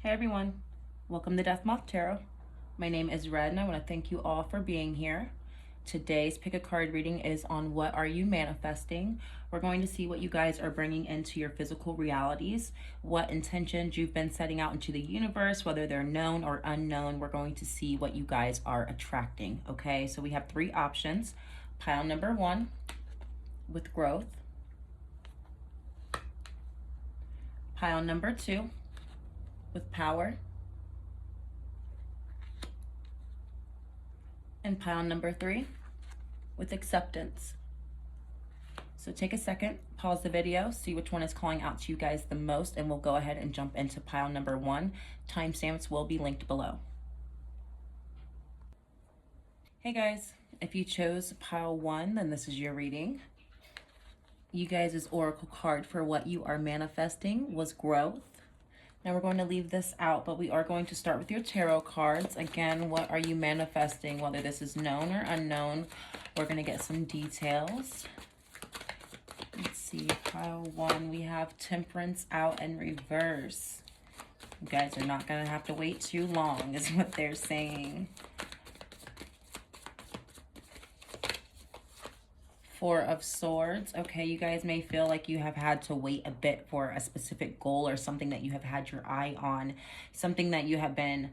Hey everyone, welcome to Death Moth Tarot. My name is Red and I want to thank you all for being here. Today's pick a card reading is on what are you manifesting. We're going to see what you guys are bringing into your physical realities, what intentions you've been setting out into the universe, whether they're known or unknown. We're going to see what you guys are attracting, okay? So we have three options. Pile number one with growth. Pile number two with power. And pile number three with acceptance. So take a second, pause the video, see which one is calling out to you guys the most, and we'll go ahead and jump into pile number one. Timestamps will be linked below. Hey guys, if you chose pile one, then this is your reading. You guys' oracle card for what you are manifesting was growth. Now we're going to leave this out, but we are going to start with your tarot cards. Again, what are you manifesting, whether this is known or unknown? We're going to get some details. Let's see, pile one, we have Temperance out in reverse. You guys are not going to have to wait too long, is what they're saying. Four of Swords. Okay, you guys may feel like you have had to wait a bit for a specific goal or something that you have had your eye on, something that you have been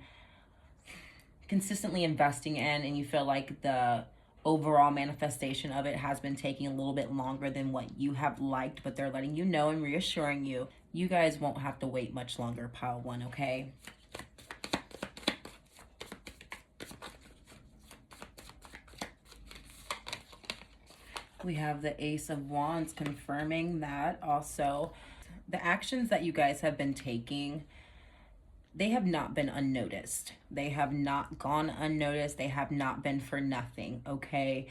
consistently investing in, and you feel like the overall manifestation of it has been taking a little bit longer than what you have liked, but they're letting you know and reassuring you, you guys won't have to wait much longer, pile one, okay? We have the Ace of Wands confirming that also. The actions that you guys have been taking, they have not been unnoticed. They have not gone unnoticed. They have not been for nothing, okay?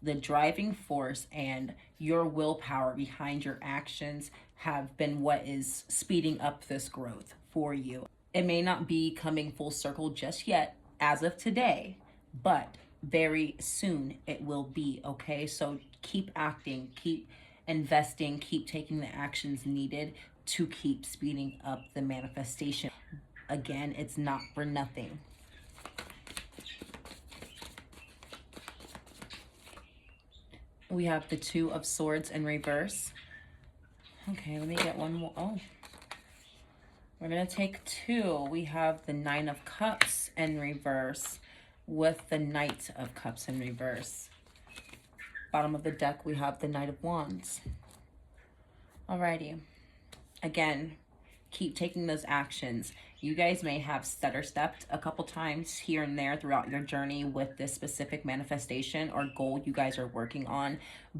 The driving force and your willpower behind your actions have been what is speeding up this growth for you. It may not be coming full circle just yet as of today, but very soon it will be, okay? So keep acting, keep investing, keep taking the actions needed to keep speeding up the manifestation. Again, it's not for nothing. We have the Two of Swords in reverse. Okay, let me get one more. Oh, we're gonna take two. We have the Nine of Cups in reverse with the Knight of Cups in reverse. Bottom of the deck, we have the Knight of Wands. Alrighty. Again, keep taking those actions. You guys may have stutter stepped a couple times here and there throughout your journey with this specific manifestation or goal you guys are working on,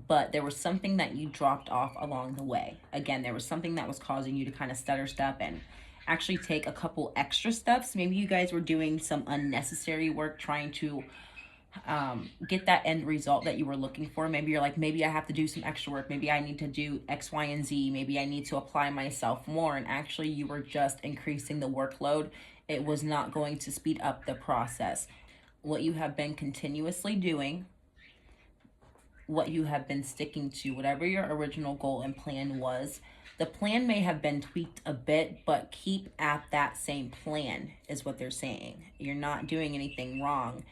but there was something that you dropped off along the way. Again, there was something that was causing you to kind of stutter step and actually take a couple extra steps. Maybe you guys were doing some unnecessary work trying to get that end result that you were looking for. Maybe you're like, maybe I have to do some extra work. Maybe I need to do X, Y, and Z. Maybe I need to apply myself more. And actually you were just increasing the workload. It was not going to speed up the process. What you have been continuously doing, what you have been sticking to, whatever your original goal and plan was, the plan may have been tweaked a bit, but keep at that same plan is what they're saying. You're not doing anything wrong.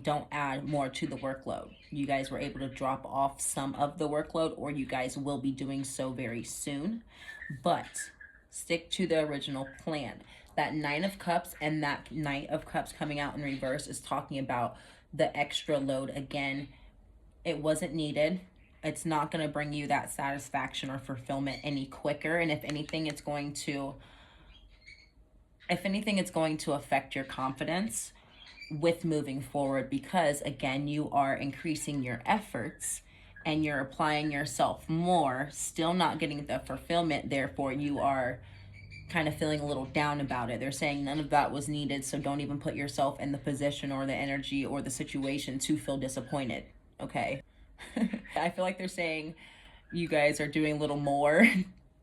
Don't add more to the workload. You guys were able to drop off some of the workload, or you guys will be doing so very soon, but stick to the original plan. That Nine of Cups and that Knight of Cups coming out in reverse is talking about the extra load. Again, it wasn't needed. It's not going to bring you that satisfaction or fulfillment any quicker. And if anything, it's going to affect your confidence with moving forward, because again, you are increasing your efforts and you're applying yourself more, still not getting the fulfillment. Therefore, you are kind of feeling a little down about it. They're saying none of that was needed. So don't even put yourself in the position or the energy or the situation to feel disappointed. Okay. I feel like they're saying you guys are doing a little more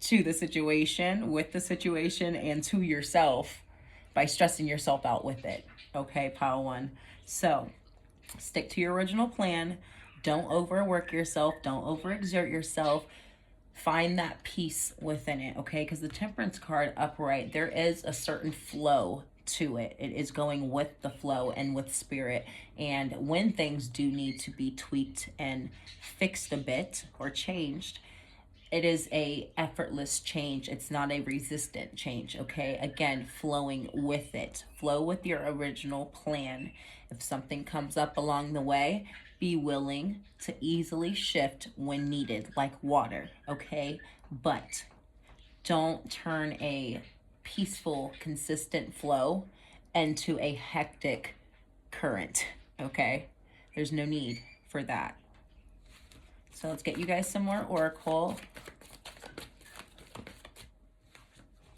to the situation, with the situation, and to yourself by stressing yourself out with it. Okay, pile one. So stick to your original plan. Don't overwork yourself. Don't overexert yourself. Find that peace within it, okay? Because the Temperance card upright, there is a certain flow to it. It is going with the flow and with spirit. And when things do need to be tweaked and fixed a bit or changed, it is a effortless change. It's not a resistant change, okay? Again, flowing with it. Flow with your original plan. If something comes up along the way, be willing to easily shift when needed, like water, okay? But don't turn a peaceful, consistent flow into a hectic current, okay? There's no need for that. So let's get you guys some more oracle.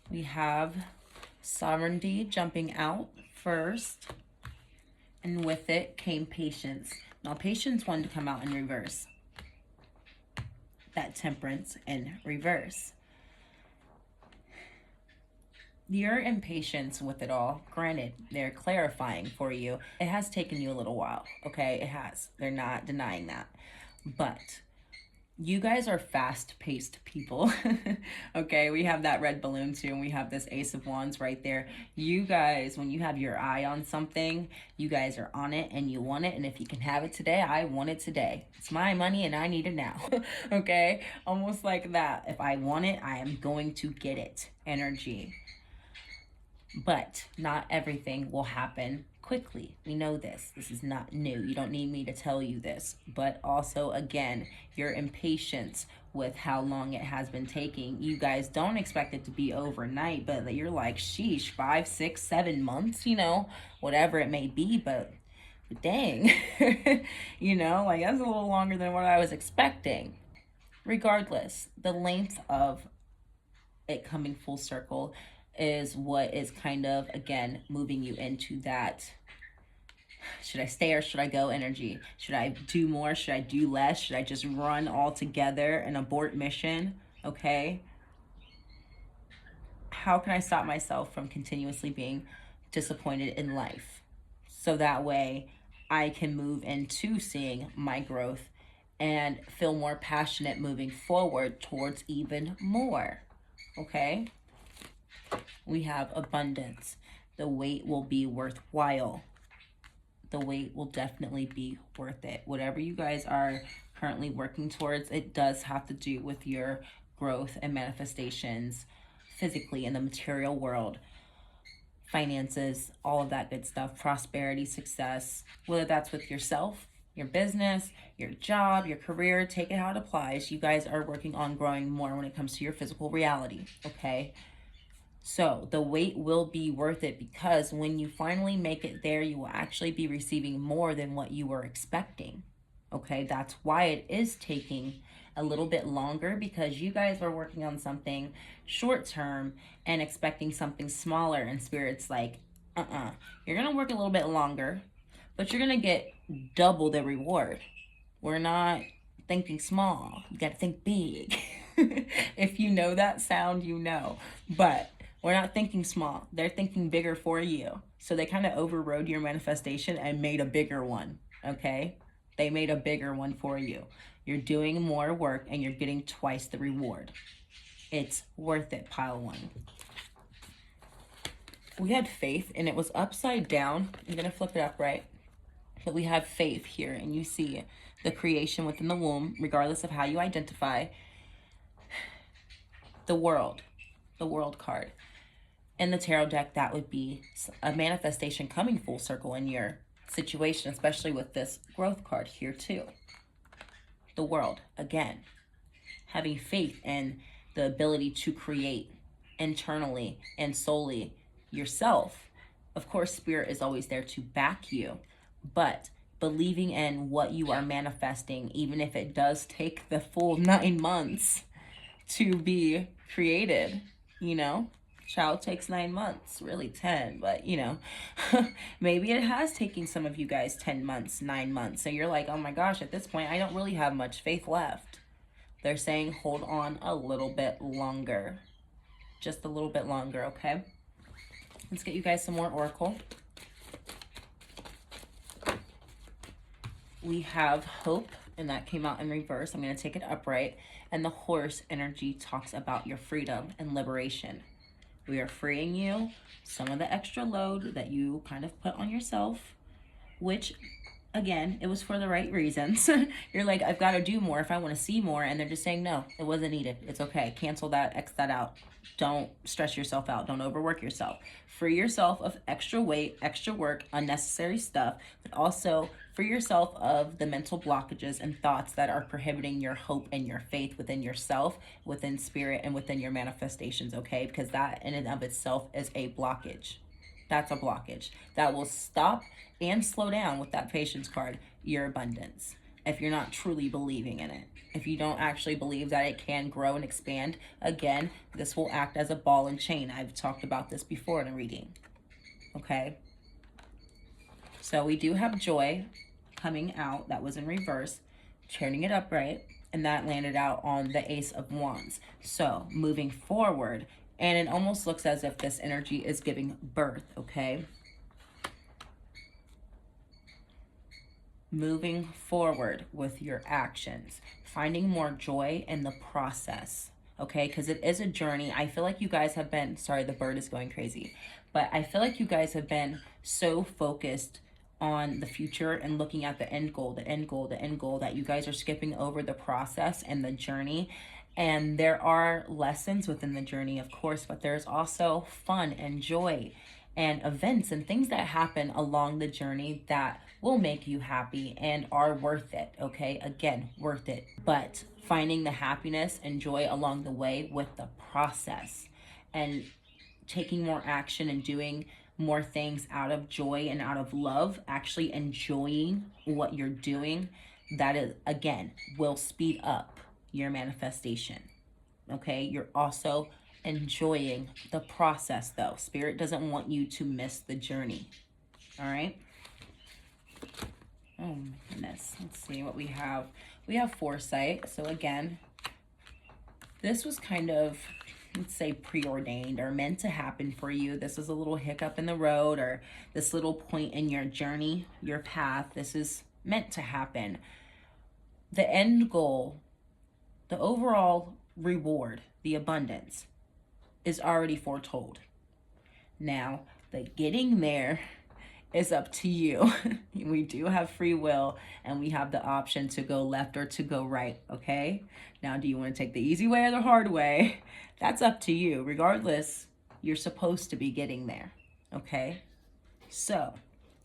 We have sovereignty jumping out first, and with it came patience. Now patience wanted to come out in reverse. That temperance in reverse. Your impatience with it all, granted, they're clarifying for you. It has taken you a little while, okay? It has. They're not denying that. But you guys are fast-paced people, okay? We have that red balloon too, and we have this Ace of Wands right there. You guys, when you have your eye on something, you guys are on it and you want it, and if you can have it today, I want it today. It's my money and I need it now, okay? Almost like that. If I want it, I am going to get it energy. But not everything will happen quickly. We know this. This is not new. You don't need me to tell you this. But also, again, your impatience with how long it has been taking. You guys don't expect it to be overnight, but you're like, sheesh, 5, 6, 7 months, you know, whatever it may be. But dang, you know, like that's a little longer than what I was expecting. Regardless, the length of it coming full circle is what is kind of, again, moving you into that, should I stay or should I go energy? Should I do more? Should I do less? Should I just run all together and abort mission? Okay. How can I stop myself from continuously being disappointed in life? So that way I can move into seeing my growth and feel more passionate moving forward towards even more. Okay. We have abundance. The wait will be worthwhile. The wait will definitely be worth it. Whatever you guys are currently working towards, it does have to do with your growth and manifestations physically in the material world. Finances, all of that good stuff, prosperity, success, whether that's with yourself, your business, your job, your career, take it how it applies. You guys are working on growing more when it comes to your physical reality, okay? So the wait will be worth it, because when you finally make it there, you will actually be receiving more than what you were expecting. Okay, that's why it is taking a little bit longer, because you guys were working on something short term and expecting something smaller, and Spirit's like, you're gonna work a little bit longer, but you're gonna get double the reward. We're not thinking small, you gotta think big. If you know that sound, you know, but we're not thinking small. They're thinking bigger for you. So they kind of overrode your manifestation and made a bigger one, okay? They made a bigger one for you. You're doing more work and you're getting twice the reward. It's worth it, pile one. We had faith and it was upside down. I'm going to flip it up, right? But we have faith here, and you see the creation within the womb, regardless of how you identify. The world card. In the tarot deck, that would be a manifestation coming full circle in your situation, especially with this growth card here too. The world, again, having faith in the ability to create internally and solely yourself. Of course, Spirit is always there to back you, but believing in what you are manifesting, even if it does take the full 9 months to be created, you know? Child takes 9 months, really 10, but you know, maybe it has taken some of you guys 10 months, 9 months. So you're like, oh my gosh, at this point, I don't really have much faith left. They're saying, hold on a little bit longer, just a little bit longer. Okay. Let's get you guys some more oracle. We have hope and that came out in reverse. I'm going to take it upright. And the horse energy talks about your freedom and liberation. We are freeing you, some of the extra load that you kind of put on yourself, which, again, it was for the right reasons. You're like, I've got to do more if I want to see more. And they're just saying, no, it wasn't needed. It's okay. Cancel that, X that out. Don't stress yourself out. Don't overwork yourself. Free yourself of extra weight, extra work, unnecessary stuff, but also free yourself of the mental blockages and thoughts that are prohibiting your hope and your faith within yourself, within spirit, and within your manifestations, okay? Because that in and of itself is a blockage. That's a blockage that will stop and slow down, with that patience card, your abundance. If you're not truly believing in it, if you don't actually believe that it can grow and expand, again, this will act as a ball and chain. I've talked about this before in a reading, okay? So we do have joy coming out. That was in reverse, turning it upright, and that landed out on the Ace of Wands. So moving forward, and it almost looks as if this energy is giving birth, okay? Moving forward with your actions, finding more joy in the process, okay? Because it is a journey. I feel like you guys have been, sorry, the bird is going crazy, but I feel like you guys have been so focused on the future and looking at the end goal, the end goal, the end goal, that you guys are skipping over the process and the journey. And there are lessons within the journey, of course, but there's also fun and joy and events and things that happen along the journey that will make you happy and are worth it, okay? Again, worth it. But finding the happiness and joy along the way with the process, and taking more action and doing more things out of joy and out of love, actually enjoying what you're doing, that is, again, will speed up your manifestation, okay? You're also enjoying the process, though. Spirit doesn't want you to miss the journey, all right? Oh my goodness. Let's see what we have. We have foresight. So again, this was kind of, let's say, preordained or meant to happen for you. This is a little hiccup in the road, or this little point in your journey, your path. This is meant to happen. The end goal, the overall reward, the abundance, is already foretold. Now, the getting there is up to you. We do have free will, and we have the option to go left or to go right, okay? Now, do you want to take the easy way or the hard way? That's up to you. Regardless, you're supposed to be getting there, okay? So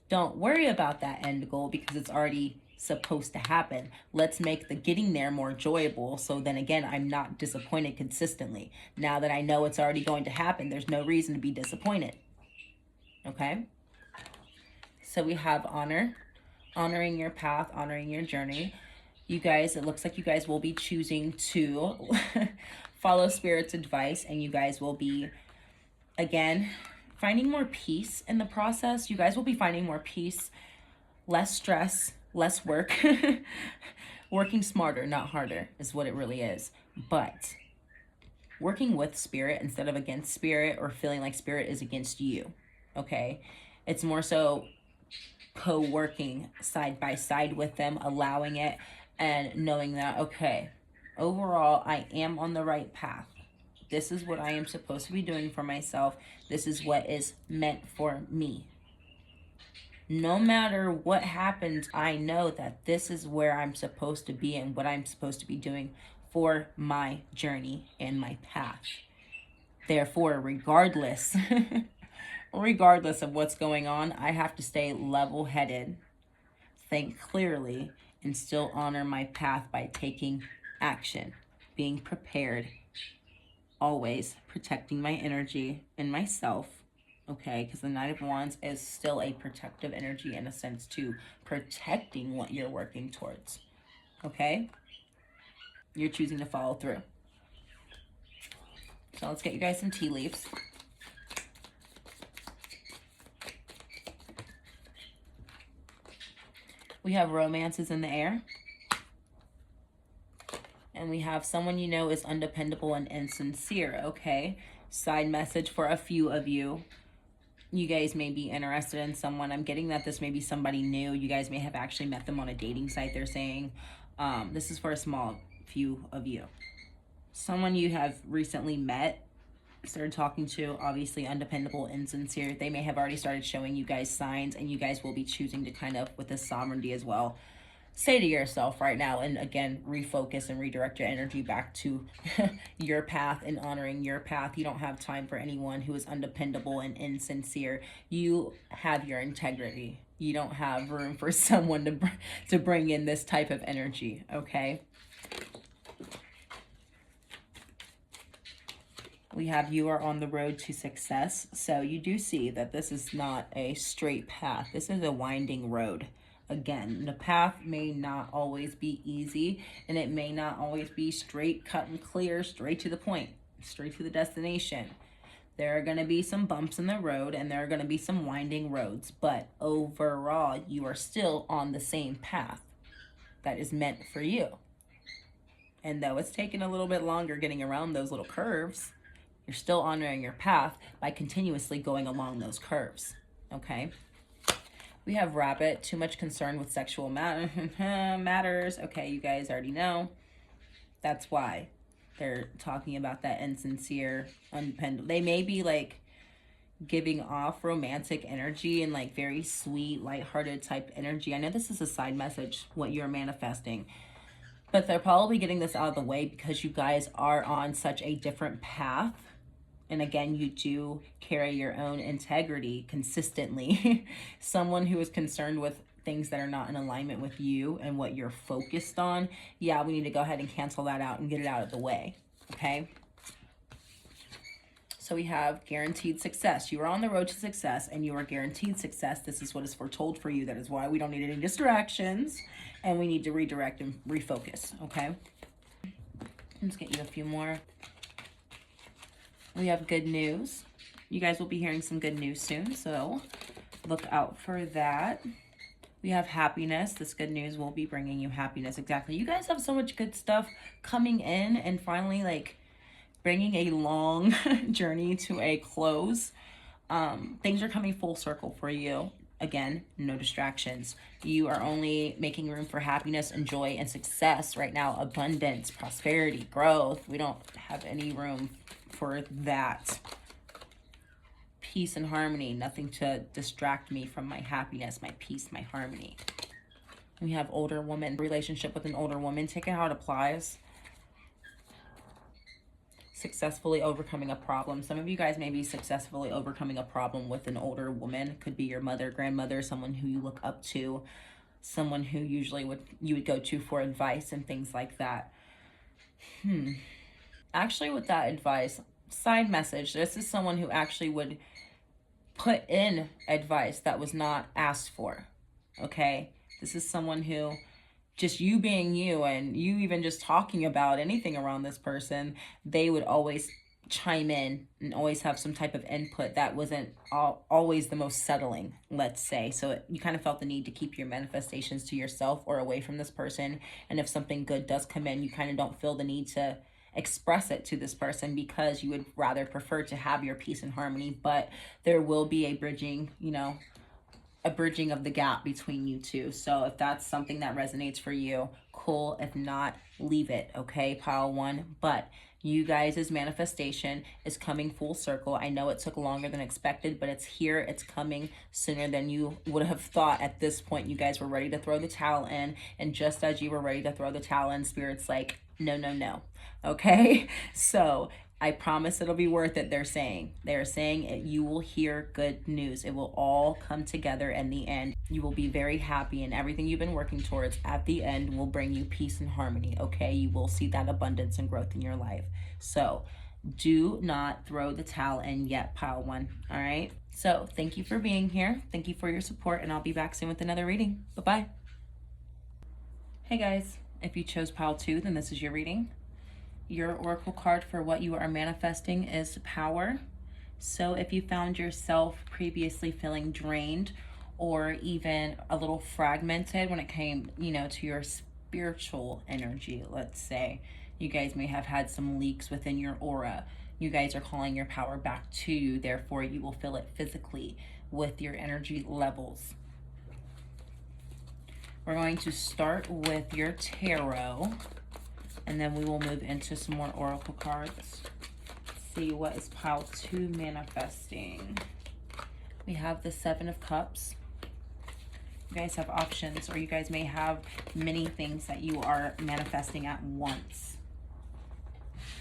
don't worry about that end goal, because it's already supposed to happen. Let's make the getting there more enjoyable, so then again, I'm not disappointed consistently. Now that I know it's already going to happen, there's no reason to be disappointed, okay? So we have honor, honoring your path, honoring your journey. You guys, it looks like you guys will be choosing to follow Spirit's advice, and you guys will be, again, finding more peace in the process. You guys will be finding more peace, less stress, less work. Working smarter, not harder, is what it really is. But working with Spirit instead of against Spirit, or feeling like Spirit is against you, okay? It's more so co-working side by side with them, allowing it, and knowing that, okay, overall, I am on the right path. This is what I am supposed to be doing for myself. This is what is meant for me. No matter what happens, I know that this is where I'm supposed to be and what I'm supposed to be doing for my journey and my path. Therefore, regardless of what's going on, I have to stay level-headed, think clearly, and still honor my path by taking action, being prepared, always protecting my energy and myself, okay? Because the Knight of Wands is still a protective energy, in a sense, to protecting what you're working towards, okay? You're choosing to follow through. So let's get you guys some tea leaves. We have romances in the air. And we have someone you know is undependable and insincere, okay? Side message for a few of you. You guys may be interested in someone. I'm getting that this may be somebody new. You guys may have actually met them on a dating site, they're saying. This is for a small few of you. Someone you have recently met, started talking to, obviously undependable, insincere. They may have already started showing you guys signs, and you guys will be choosing to kind of, with this sovereignty as well, say to yourself right now, and again, refocus and redirect your energy back to your path and honoring your path. You don't have time for anyone who is undependable and insincere. You have your integrity. You don't have room for someone to bring in this type of energy, okay? We have you are on the road to success. So you do see that this is not a straight path. This is a winding road. Again, the path may not always be easy, and it may not always be straight, cut and clear, straight to the point, straight to the destination. There are going to be some bumps in the road, and there are going to be some winding roads, but overall, you are still on the same path that is meant for you. And though it's taken a little bit longer getting around those little curves, you're still honoring your path by continuously going along those curves, okay? We have rabbit, too much concern with sexual matters. Okay, you guys already know. That's why they're talking about that insincere, undependable. They may be like giving off romantic energy and like very sweet, lighthearted type energy. I know this is a side message, what you're manifesting. But they're probably getting this out of the way because you guys are on such a different path. And again, you do carry your own integrity consistently. Someone who is concerned with things that are not in alignment with you and what you're focused on, yeah, we need to go ahead and cancel that out and get it out of the way, okay? So we have guaranteed success. You are on the road to success, and you are guaranteed success. This is what is foretold for you. That is why we don't need any distractions, and we need to redirect and refocus, okay? Let's get you a few more. We have good news. You guys will be hearing some good news soon, so look out for that. We have happiness. This good news will be bringing you happiness. Exactly. You guys have so much good stuff coming in and finally like bringing a long journey to a close. Things are coming full circle for you. Again, no distractions. You are only making room for happiness and joy and success right now. Abundance, prosperity, growth. We don't have any room for that. Peace and harmony. Nothing to distract me from my happiness, my peace, my harmony. We have older woman. Relationship with an older woman. Take it how it applies. Successfully overcoming a problem. Some of you guys may be successfully overcoming a problem with an older woman. Could be your mother, grandmother, someone who you look up to, someone who usually you would go to for advice and things like that. Actually, with that advice, side message, this is someone who actually would put in advice that was not asked for, okay? This is someone who, just you being you and you even just talking about anything around this person, they would always chime in and always have some type of input that wasn't always the most settling, let's say. So you kind of felt the need to keep your manifestations to yourself or away from this person. And if something good does come in, you kind of don't feel the need to express it to this person because you would rather prefer to have your peace and harmony. But there will be a bridging, you know, a bridging of the gap between you two. So if that's something that resonates for you, cool. If not, leave it, okay, pile one. But you guys' manifestation is coming full circle. I know it took longer than expected, but it's here. It's coming sooner than you would have thought. At this point, you guys were ready to throw the towel in. And just as you were ready to throw the towel in, Spirit's like, no, no, no. Okay? So I promise it'll be worth it, they're saying. They're saying you will hear good news. It will all come together in the end. You will be very happy, and everything you've been working towards at the end will bring you peace and harmony, okay? You will see that abundance and growth in your life. So do not throw the towel in yet, pile one, all right? So thank you for being here. Thank you for your support, and I'll be back soon with another reading. Bye-bye. Hey guys, if you chose pile two, then this is your reading. Your oracle card for what you are manifesting is power. So if you found yourself previously feeling drained or even a little fragmented when it came, you know, to your spiritual energy, let's say, you guys may have had some leaks within your aura. You guys are calling your power back to you. Therefore, you will feel it physically with your energy levels. We're going to start with your tarot, and then we will move into some more oracle cards. See what is pile 2 manifesting. We have the 7 of Cups. You guys have options, or you guys may have many things that you are manifesting at once.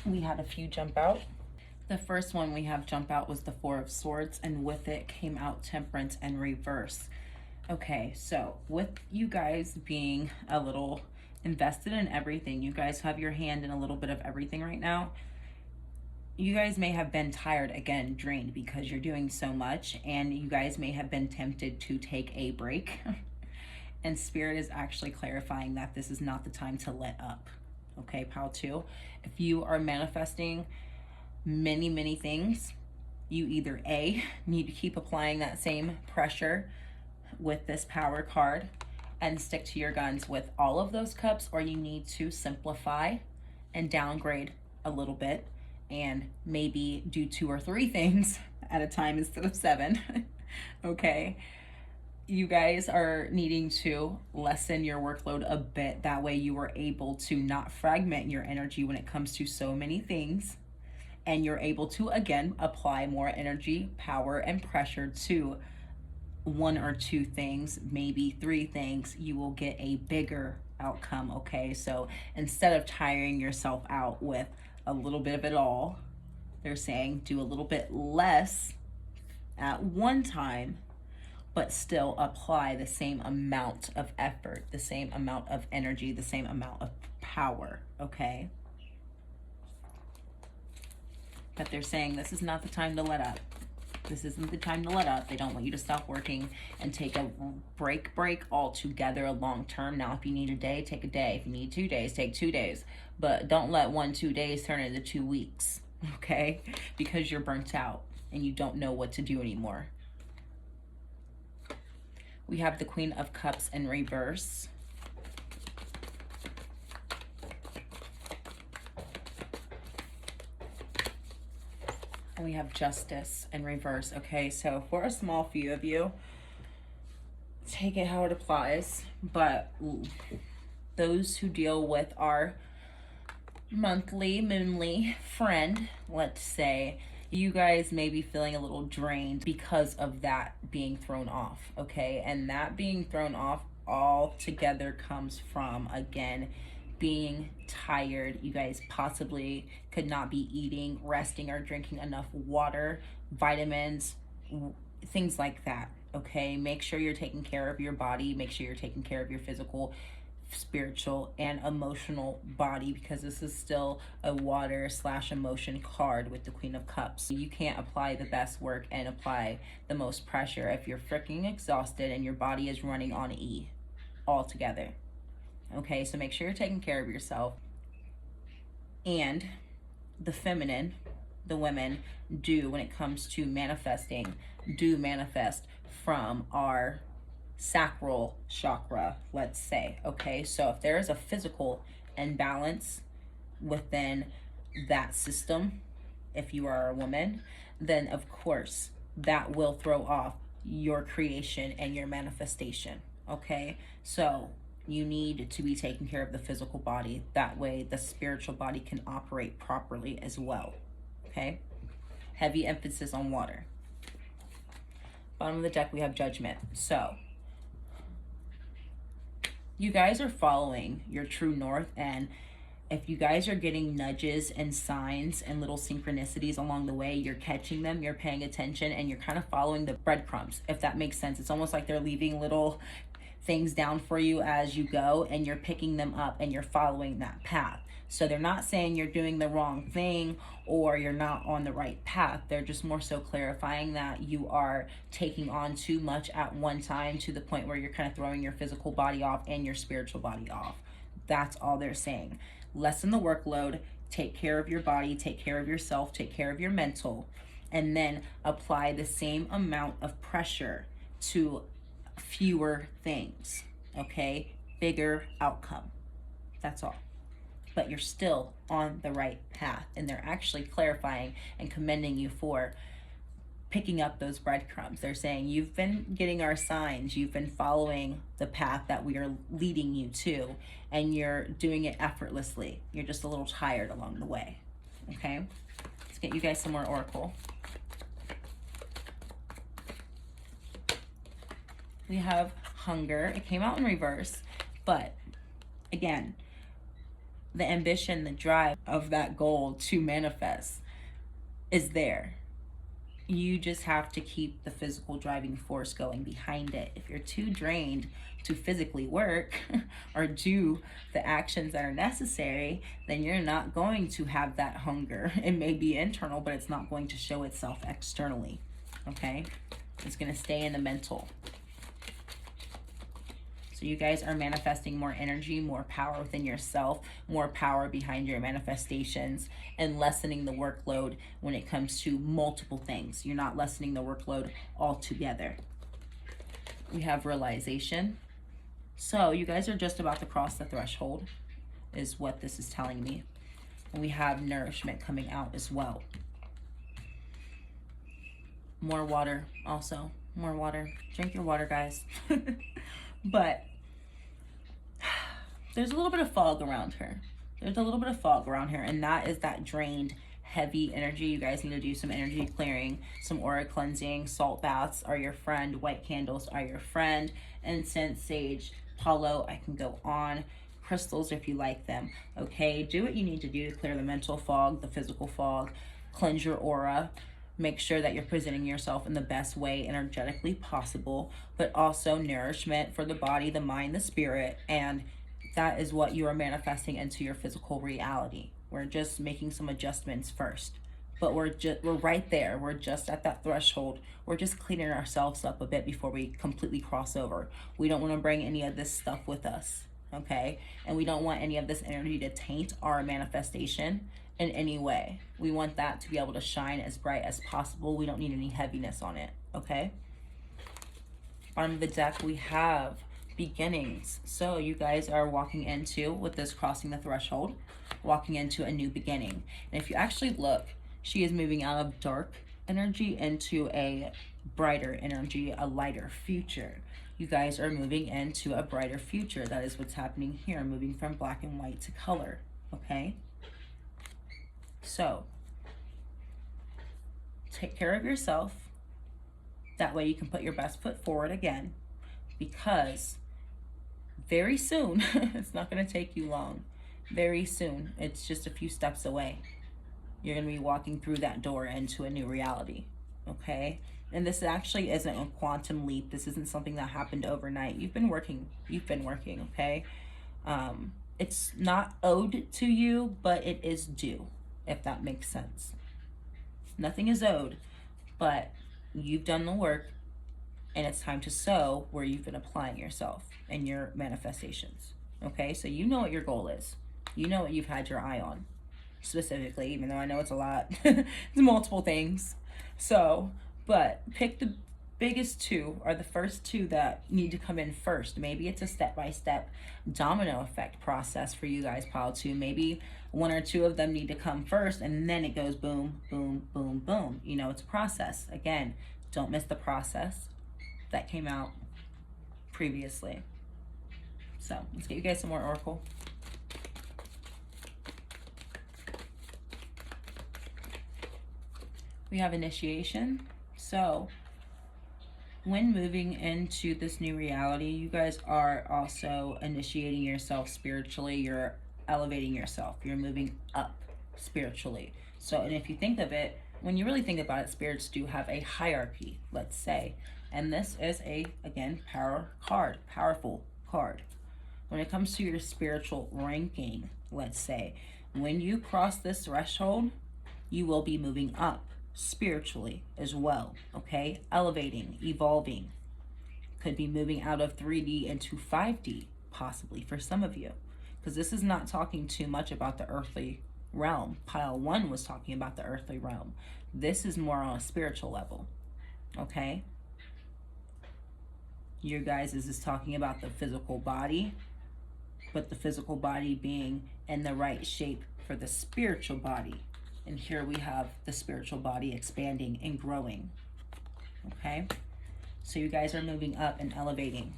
We had a few jump out. The first one we have jump out was the 4 of Swords, and with it came out Temperance and Reverse. Okay, so with you guys being a little invested in everything, you guys have your hand in a little bit of everything right now. You guys may have been tired, again, drained, because you're doing so much, and you guys may have been tempted to take a break. And Spirit is actually clarifying that this is not the time to let up. Okay, pile 2. If you are manifesting many things, you either A, need to keep applying that same pressure with this Power card and stick to your guns with all of those cups, or you need to simplify and downgrade a little bit and maybe do 2 or 3 things at a time instead of 7. Okay, you guys are needing to lessen your workload a bit. That way you are able to not fragment your energy when it comes to so many things, and you're able to, again, apply more energy, power, and pressure to 1 or 2 things, maybe 3 things. You will get a bigger outcome. Okay, so instead of tiring yourself out with a little bit of it all, they're saying do a little bit less at one time, but still apply the same amount of effort, the same amount of energy, the same amount of power. Okay, but they're saying this is not the time to let up. This isn't the time to let up. They don't want you to stop working and take a break altogether long term. Now, if you need a day, take a day. If you need 2 days, take 2 days. But don't let 1-2 days turn into 2 weeks, okay? Because you're burnt out and you don't know what to do anymore. We have the Queen of Cups in reverse. And we have Justice in reverse. Okay, so for a small few of you, take it how it applies. But those who deal with our moonly friend, let's say, you guys may be feeling a little drained because of that being thrown off. Okay, and that being thrown off all together comes from, again, being tired. You guys possibly could not be eating, resting, or drinking enough water, vitamins, things like that. Okay, make sure you're taking care of your body. Make sure you're taking care of your physical, spiritual, and emotional body, because this is still a water/emotion card with the Queen of Cups. You can't apply the best work and apply the most pressure if you're freaking exhausted and your body is running on E altogether. Okay, so make sure you're taking care of yourself. And the feminine, the women, do, when it comes to manifesting, do manifest from our sacral chakra, let's say. Okay, so if there is a physical imbalance within that system, if you are a woman, then of course that will throw off your creation and your manifestation. Okay, so you need to be taking care of the physical body. That way the spiritual body can operate properly as well. Okay, heavy emphasis on water. Bottom of the deck, we have Judgment. So you guys are following your true north, and if you guys are getting nudges and signs and little synchronicities along the way, you're catching them, you're paying attention, and you're kind of following the breadcrumbs, if that makes sense. It's almost like they're leaving little things down for you as you go, and you're picking them up and you're following that path. So they're not saying you're doing the wrong thing or you're not on the right path. They're just more so clarifying that you are taking on too much at one time, to the point where you're kind of throwing your physical body off and your spiritual body off. That's all they're saying. Lessen the workload, take care of your body, take care of yourself, take care of your mental, and then apply the same amount of pressure to fewer things. Okay, bigger outcome. That's all. But you're still on the right path, and they're actually clarifying and commending you for picking up those breadcrumbs. They're saying, you've been getting our signs, you've been following the path that we are leading you to, and you're doing it effortlessly. You're just a little tired along the way. Okay, let's get you guys some more oracle. We have hunger. It came out in reverse, but again, the ambition, the drive of that goal to manifest is there. You just have to keep the physical driving force going behind it. If you're too drained to physically work or do the actions that are necessary, then you're not going to have that hunger. It may be internal, but it's not going to show itself externally. Okay? It's going to stay in the mental. So you guys are manifesting more energy, more power within yourself, more power behind your manifestations, and lessening the workload when it comes to multiple things. You're not lessening the workload altogether. We have realization. So you guys are just about to cross the threshold, is what this is telling me. And we have nourishment coming out as well. More water also. More water. Drink your water, guys. But there's a little bit of fog around her. There's a little bit of fog around her, and that is that drained, heavy energy. You guys need to do some energy clearing, some aura cleansing. Salt baths are your friend. White candles are your friend. Incense, sage, palo, I can go on. Crystals if you like them. Okay, do what you need to do to clear the mental fog, the physical fog. Cleanse your aura. Make sure that you're presenting yourself in the best way energetically possible, but also nourishment for the body, the mind, the spirit, and that is what you are manifesting into your physical reality. We're just making some adjustments first, but we're right there. We're just at that threshold. We're just cleaning ourselves up a bit before we completely cross over. We don't want to bring any of this stuff with us, okay? And we don't want any of this energy to taint our manifestation in any way. We want that to be able to shine as bright as possible. We don't need any heaviness on it, okay? On the deck, we have beginnings. So you guys are walking into, with this crossing the threshold, walking into a new beginning. And if you actually look, she is moving out of dark energy into a brighter energy, a lighter future. You guys are moving into a brighter future. That is what's happening here, moving from black and white to color, okay? So take care of yourself. That way you can put your best foot forward again, because very soon, it's not going to take you long. Very soon, it's just a few steps away. You're going to be walking through that door into a new reality, okay? And this actually isn't a quantum leap. This isn't something that happened overnight. You've been working, okay? It's not owed to you, but it is due, if that makes sense. Nothing is owed, but you've done the work, and it's time to sow where you've been applying yourself and your manifestations. Okay, so you know what your goal is. You know what you've had your eye on specifically, even though I know it's a lot. It's multiple things. So, but pick the biggest two, or the first two that need to come in first. Maybe it's a step-by-step domino effect process for you guys, pile two. Maybe one or two of them need to come first, and then it goes boom, boom, boom, boom. You know, it's a process. Again, don't miss the process that came out previously. So let's get you guys some more oracle. We have initiation. So when moving into this new reality, you guys are also initiating yourself spiritually. You're elevating yourself. You're moving up spiritually. So, and if you think of it, when you really think about it, spirits do have a hierarchy, let's say. And this is a, again, powerful card. When it comes to your spiritual ranking, let's say, when you cross this threshold, you will be moving up spiritually as well, okay? Elevating, evolving. Could be moving out of 3D into 5D, possibly, for some of you. Because this is not talking too much about the earthly realm. Pile 1 was talking about the earthly realm. This is more on a spiritual level, okay? Your guys is talking about the physical body, but the physical body being in the right shape for the spiritual body. And here we have the spiritual body expanding and growing. okay? So you guys are moving up and elevating.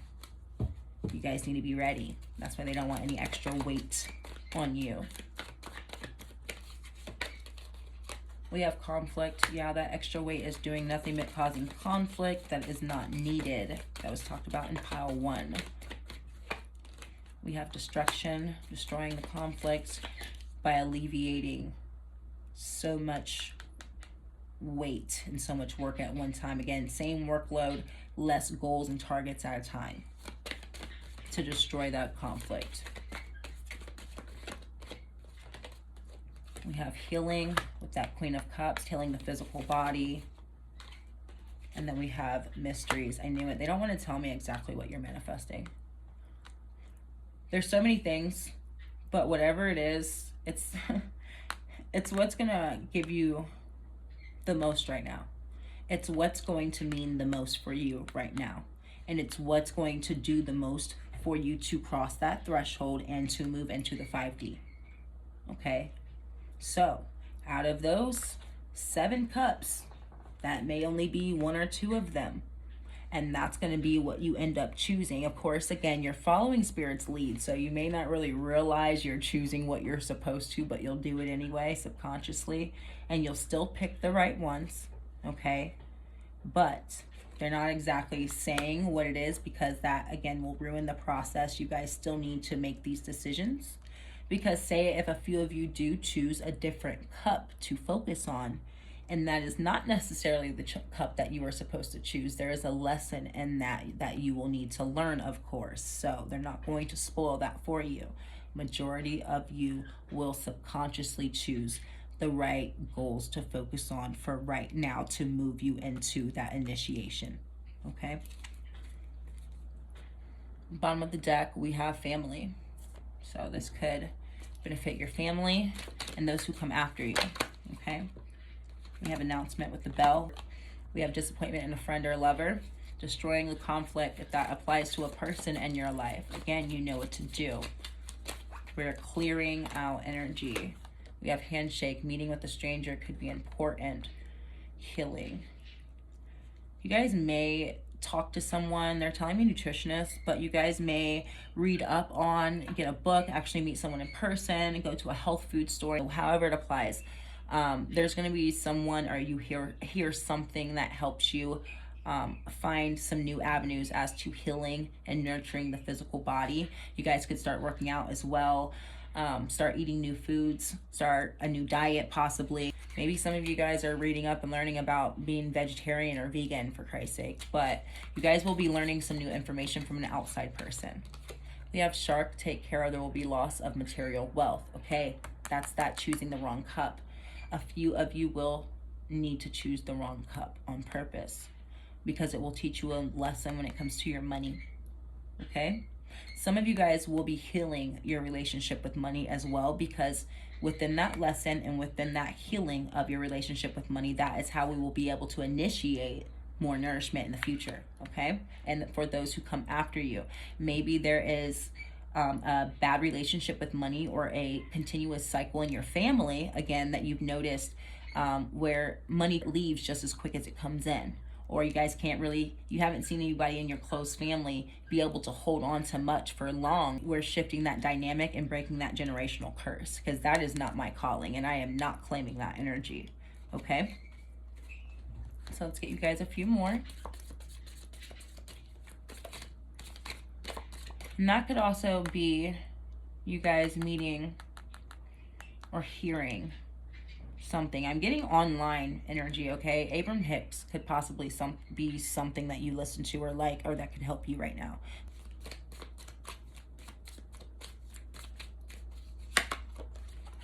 You guys need to be ready. That's why they don't want any extra weight on you. We have conflict. Yeah, that extra weight is doing nothing but causing conflict that is not needed. That was talked about in pile 1. We have destruction, destroying the conflict by alleviating so much weight and so much work at one time. Again, same workload, less goals and targets at a time to destroy that conflict. We have healing with that Queen of Cups, healing the physical body. And then we have mysteries. I knew it. They don't want to tell me exactly what you're manifesting. There's so many things, but whatever it is, it's it's what's going to give you the most right now. It's what's going to mean the most for you right now. And it's what's going to do the most for you to cross that threshold and to move into the 5D. Okay? So, out of those 7 cups, that may only be 1 or 2 of them. And that's going to be what you end up choosing. Of course, again, you're following Spirit's lead, so you may not really realize you're choosing what you're supposed to, but you'll do it anyway, subconsciously, and you'll still pick the right ones, okay? But they're not exactly saying what it is, because that, again, will ruin the process. You guys still need to make these decisions. Because say if a few of you do choose a different cup to focus on, and that is not necessarily the cup that you were supposed to choose, there is a lesson in that you will need to learn, of course. So they're not going to spoil that for you. Majority of you will subconsciously choose the right goals to focus on for right now to move you into that initiation, okay? Bottom of the deck, we have family. So this could benefit your family and those who come after you, okay? We have announcement with the bell. We have disappointment in a friend or lover. Destroying the conflict, if that applies to a person in your life. Again, you know what to do. We're clearing out energy. We have handshake. Meeting with a stranger could be important. Healing. You guys may talk to someone, they're telling me nutritionist, but you guys may read up on, get a book, actually meet someone in person, go to a health food store, however it applies. There's going to be someone, or you hear something that helps you find some new avenues as to healing and nurturing the physical body. You guys could start working out as well, start eating new foods, start a new diet possibly. Maybe some of you guys are reading up and learning about being vegetarian or vegan, for Christ's sake, but you guys will be learning some new information from an outside person. We have shark, take care, there will be loss of material wealth. Okay, that's that choosing the wrong cup. A few of you will need to choose the wrong cup on purpose, because it will teach you a lesson when it comes to your money, okay? Some of you guys will be healing your relationship with money as well, because within that lesson and within that healing of your relationship with money, that is how we will be able to initiate more nourishment in the future, okay? And for those who come after you, maybe there is a bad relationship with money, or a continuous cycle in your family, again, that you've noticed where money leaves just as quick as it comes in. Or you guys you haven't seen anybody in your close family be able to hold on to much for long. We're shifting that dynamic and breaking that generational curse, because that is not my calling, and I am not claiming that energy, okay? So let's get you guys a few more. And that could also be you guys meeting or hearing something. I'm getting online energy, okay? Abraham Hicks could possibly be something that you listen to or like, or that could help you right now.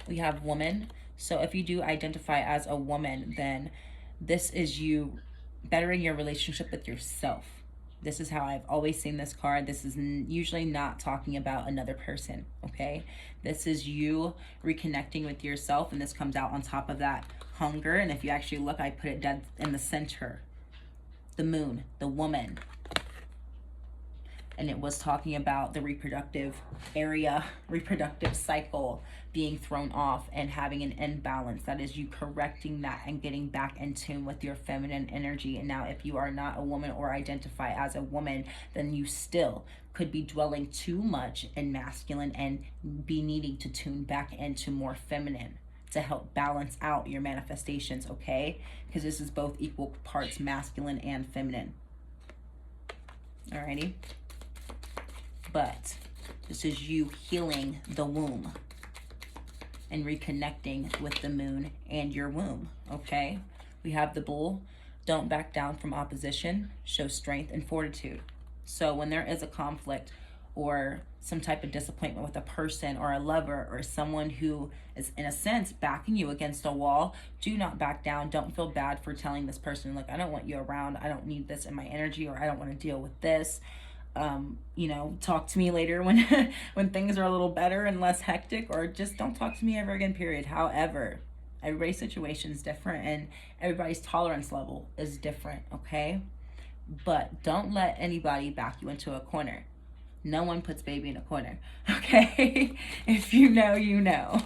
We have woman. So if you do identify as a woman, then this is you bettering your relationship with yourself. This is how I've always seen this card. This is usually not talking about another person, okay? This is you reconnecting with yourself, and this comes out on top of that hunger. And if you actually look, I put it dead in the center. The moon, the woman. and it was talking about the reproductive cycle being thrown off and having an imbalance. That is you correcting that and getting back in tune with your feminine energy. And now if you are not a woman or identify as a woman, then you still could be dwelling too much in masculine and be needing to tune back into more feminine to help balance out your manifestations, okay? Because this is both equal parts masculine and feminine. Alrighty? But this is you healing the womb and reconnecting with the moon and your womb, okay? We have the bull. Don't back down from opposition. Show strength and fortitude. So when there is a conflict or some type of disappointment with a person or a lover or someone who is, in a sense, backing you against a wall, do not back down. Don't feel bad for telling this person, like, I don't want you around. I don't need this in my energy, or I don't want to deal with this. You know, talk to me later when when things are a little better and less hectic, or just don't talk to me ever again, period. However, everybody's situation is different and everybody's tolerance level is different, okay? But don't let anybody back you into a corner. No one puts baby in a corner, okay? If you know, you know.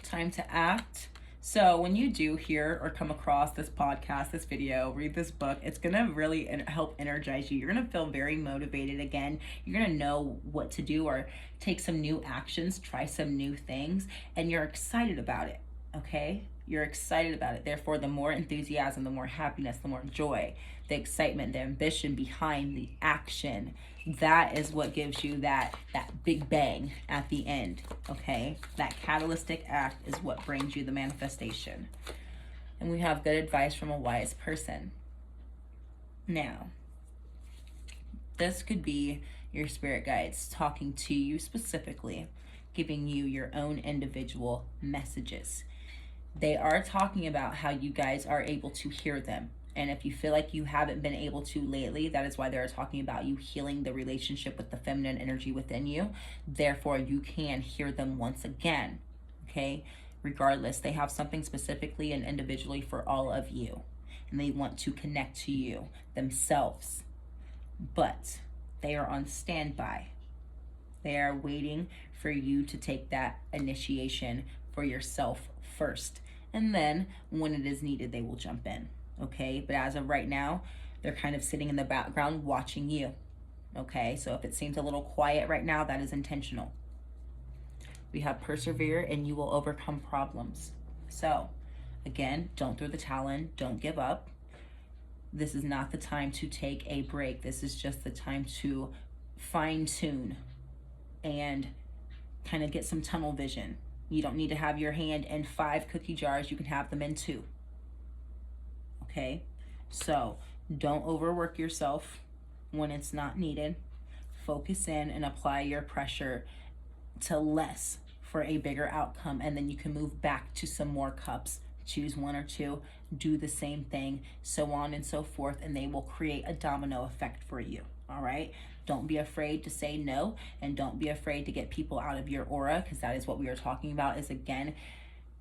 Time to act. So when you do hear or come across this podcast, this video, read this book, it's going to really help energize you. You're going to feel very motivated again. You're going to know what to do or take some new actions, try some new things, and you're excited about it, okay? You're excited about it. Therefore, the more enthusiasm, the more happiness, the more joy, the excitement, the ambition behind the action, that is what gives you that big bang at the end, okay? That catalytic act is what brings you the manifestation. And we have good advice from a wise person. Now, this could be your spirit guides talking to you specifically, giving you your own individual messages. They are talking about how you guys are able to hear them. And if you feel like you haven't been able to lately, that is why they're talking about you healing the relationship with the feminine energy within you. Therefore, you can hear them once again, okay? Regardless, they have something specifically and individually for all of you. And they want to connect to you themselves. But they are on standby. They are waiting for you to take that initiation for yourself first. And then when it is needed, they will jump in. Okay, but as of right now, they're kind of sitting in the background watching you. Okay, so if it seems a little quiet right now, that is intentional. We have persevere and you will overcome problems. So again, don't throw the towel in, don't give up. This is not the time to take a break. This is just the time to fine tune and kind of get some tunnel vision. You don't need to have your hand in 5 cookie jars. You can have them in 2. Okay, so don't overwork yourself when it's not needed. Focus in and apply your pressure to less for a bigger outcome, and then you can move back to some more cups. Choose 1 or 2, do the same thing, so on and so forth, and they will create a domino effect for you. All right, don't be afraid to say no, and don't be afraid to get people out of your aura, because that is what we are talking about. Is again,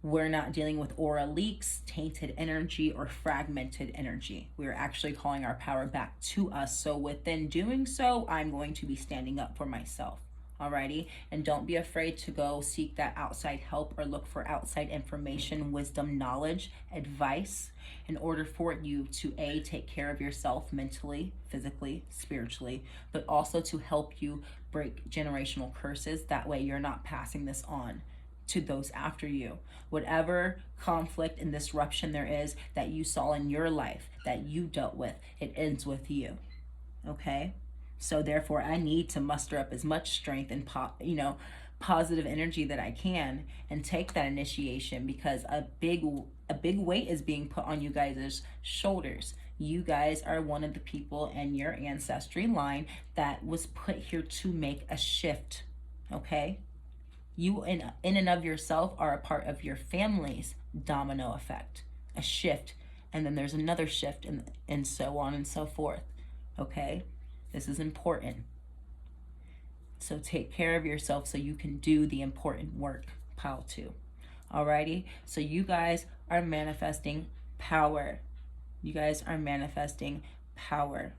we're not dealing with aura leaks, tainted energy, or fragmented energy. We're actually calling our power back to us. So within doing so, I'm going to be standing up for myself. Alrighty, and don't be afraid to go seek that outside help or look for outside information, wisdom, knowledge, advice, in order for you to A, take care of yourself mentally, physically, spiritually, but also to help you break generational curses. That way you're not passing this on to those after you. Whatever conflict and disruption there is that you saw in your life, that you dealt with, it ends with you. Okay? So therefore, I need to muster up as much strength and positive energy that I can and take that initiation, because a big weight is being put on you guys' shoulders. You guys are one of the people in your ancestry line that was put here to make a shift. Okay? You in and of yourself are a part of your family's domino effect, a shift, and then there's another shift, and so on and so forth. Okay? This is important. So take care of yourself so you can do the important work. Pile 2. Alrighty? So you guys are manifesting power. You guys are manifesting power.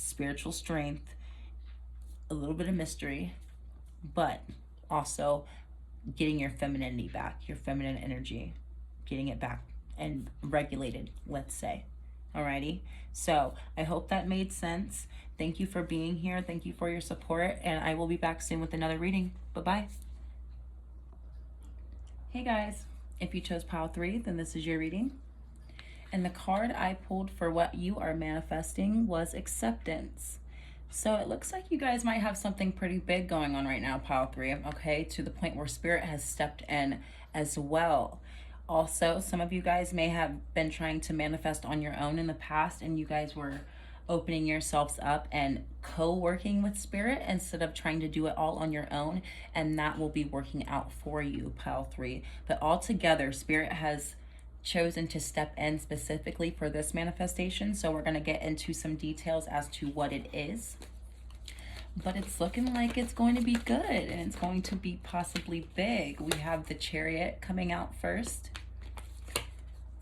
spiritual strength, a little bit of mystery, but also getting your femininity back, your feminine energy, getting it back and regulated, let's say. Alrighty, so I hope that made sense. Thank you for being here. Thank you for your support, and I will be back soon with another reading. Bye-bye. Hey guys, if you chose pile 3, then this is your reading. And the card I pulled for what you are manifesting was acceptance. So it looks like you guys might have something pretty big going on right now, pile 3, okay, to the point where Spirit has stepped in as well. Also, some of you guys may have been trying to manifest on your own in the past, and you guys were opening yourselves up and co-working with Spirit instead of trying to do it all on your own, and that will be working out for you, pile 3. But altogether, Spirit has chosen to step in specifically for this manifestation, so we're going to get into some details as to what it is. But it's looking like it's going to be good, and it's going to be possibly big. We have the Chariot coming out first,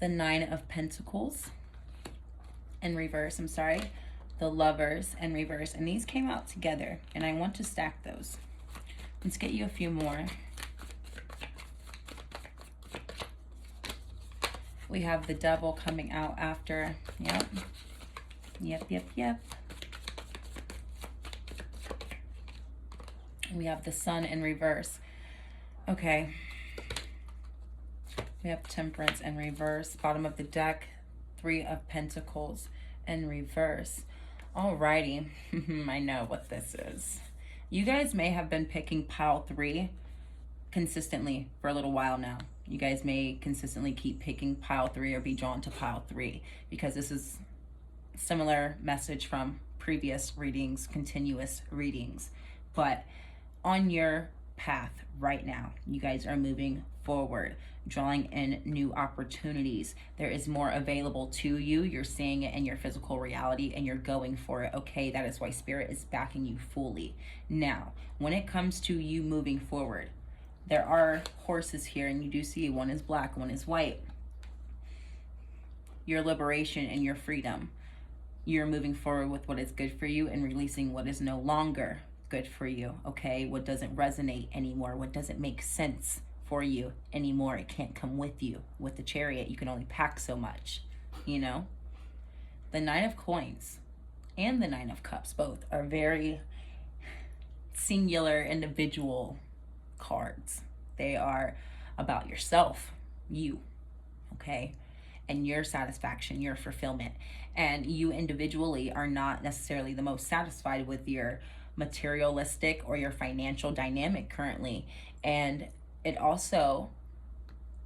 the 9 of Pentacles in reverse, the Lovers in reverse, and these came out together, and I want to stack those. Let's get you a few more. We have the Devil coming out after. Yep. We have the Sun in reverse. Okay. We have Temperance in reverse. Bottom of the deck, 3 of Pentacles in reverse. Alrighty. I know what this is. You guys may have been picking pile 3 consistently for a little while now. You guys may consistently keep picking pile 3 or be drawn to pile 3 because this is similar message from previous readings, continuous readings. But on your path right now, you guys are moving forward, drawing in new opportunities. There is more available to you. You're seeing it in your physical reality and you're going for it. Okay, that is why Spirit is backing you fully. Now, when it comes to you moving forward, there are horses here, and you do see one is black, one is white. Your liberation and your freedom. You're moving forward with what is good for you and releasing what is no longer good for you, okay? What doesn't resonate anymore, what doesn't make sense for you anymore. It can't come with you. With the Chariot, you can only pack so much, you know? The 9 of Coins and the 9 of Cups both are very singular, individual cards. They are about yourself, you, okay, and your satisfaction, your fulfillment. And you individually are not necessarily the most satisfied with your materialistic or your financial dynamic currently. And it also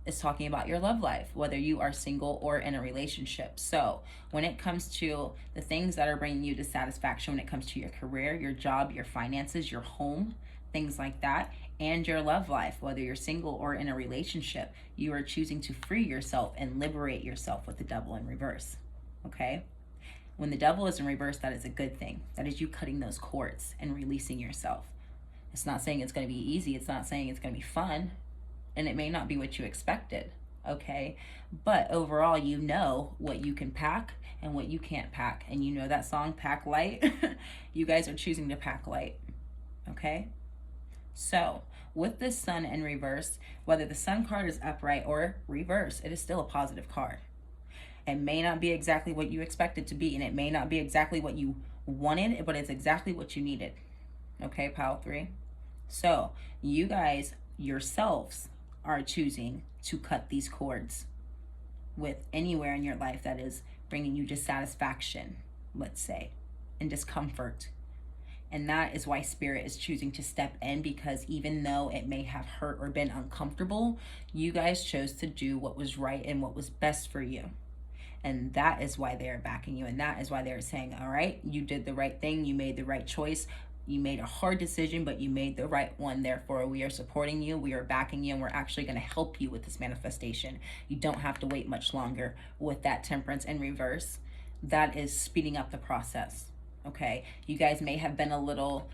is talking about your love life, whether you are single or in a relationship. So when it comes to the things that are bringing you dissatisfaction, when it comes to your career, your job, your finances, your home, things like that, and your love life, whether you're single or in a relationship, you are choosing to free yourself and liberate yourself with the Devil in reverse, okay? When the Devil is in reverse, that is a good thing. That is you cutting those cords and releasing yourself. It's not saying it's going to be easy. It's not saying it's going to be fun, and it may not be what you expected, okay? But overall, you know what you can pack and what you can't pack, and you know that song, Pack Light? You guys are choosing to pack light, okay? So with this Sun in reverse, whether the Sun card is upright or reverse, it is still a positive card. It may not be exactly what you expect it to be, and it may not be exactly what you wanted, but it's exactly what you needed. Okay, pile 3. So you guys yourselves are choosing to cut these cords with anywhere in your life that is bringing you dissatisfaction, let's say, and discomfort. And that is why Spirit is choosing to step in, because even though it may have hurt or been uncomfortable, you guys chose to do what was right and what was best for you. And that is why they're backing you. And that is why they're saying, all right, you did the right thing. You made the right choice. You made a hard decision, but you made the right one. Therefore, we are supporting you. We are backing you. And we're actually going to help you with this manifestation. You don't have to wait much longer with that Temperance in reverse. That is speeding up the process. Okay, you guys may have been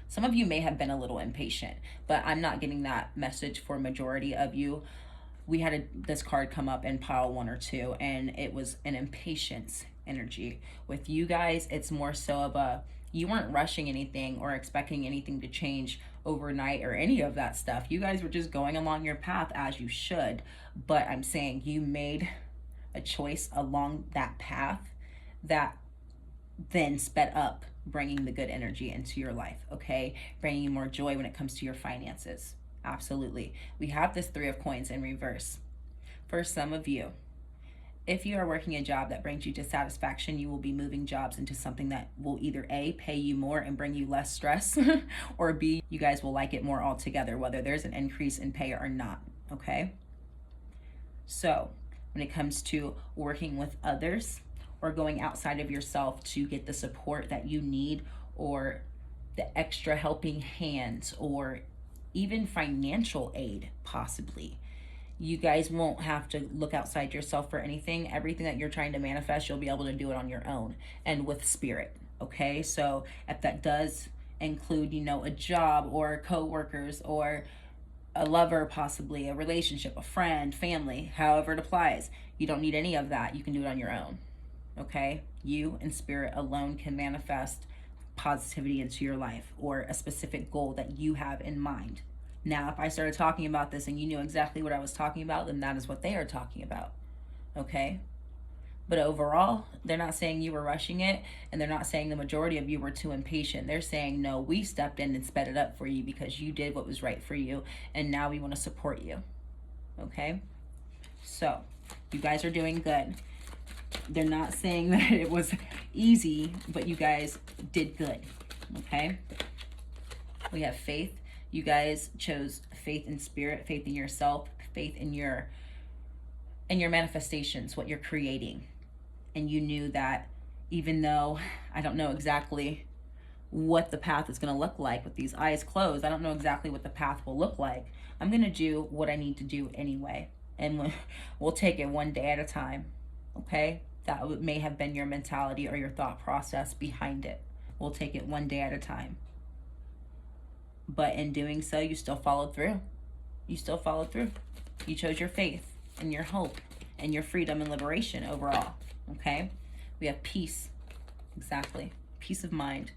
some of you may have been a little impatient, but I'm not getting that message for majority of you. We had this card come up in pile 1 or 2, and it was an impatience energy. With you guys, it's more so of a You weren't rushing anything or expecting anything to change overnight or any of that stuff. You guys were just going along your path as you should. But I'm saying you made a choice along that path that then sped up bringing the good energy into your life, okay? Bringing you more joy when it comes to your finances. Absolutely. We have this Three of Coins in reverse. For some of you, if you are working a job that brings you dissatisfaction, you will be moving jobs into something that will either A, pay you more and bring you less stress, or B, you guys will like it more altogether, whether there's an increase in pay or not, okay? So when it comes to working with others or going outside of yourself to get the support that you need, or the extra helping hands, or even financial aid possibly, you guys won't have to look outside yourself for anything. Everything that you're trying to manifest, you'll be able to do it on your own and with spirit, okay? So if that does include, you know, a job or co-workers or a lover, possibly a relationship, a friend, family, however it applies, you don't need any of that. You can do it on your own, okay? You and spirit alone can manifest positivity into your life or a specific goal that you have in mind. Now, if I started talking about this and you knew exactly what I was talking about, then that is what they are talking about, okay? But overall, they're not saying you were rushing it, and they're not saying the majority of you were too impatient. They're saying, no, we stepped in and sped it up for you because you did what was right for you, and now we want to support you, okay? So, you guys are doing good. They're not saying that it was easy, but you guys did good, okay? We have faith. You guys chose faith in spirit, faith in yourself, faith in your manifestations, what you're creating. And you knew that even though I don't know exactly what the path is going to look like with these eyes closed, I don't know exactly what the path will look like, I'm going to do what I need to do anyway. And we'll take it one day at a time, okay? That may have been your mentality or your thought process behind it. We'll take it one day at a time. But in doing so, you still followed through. You still followed through. You chose your faith and your hope and your freedom and liberation overall, okay? We have peace, exactly. Peace of mind,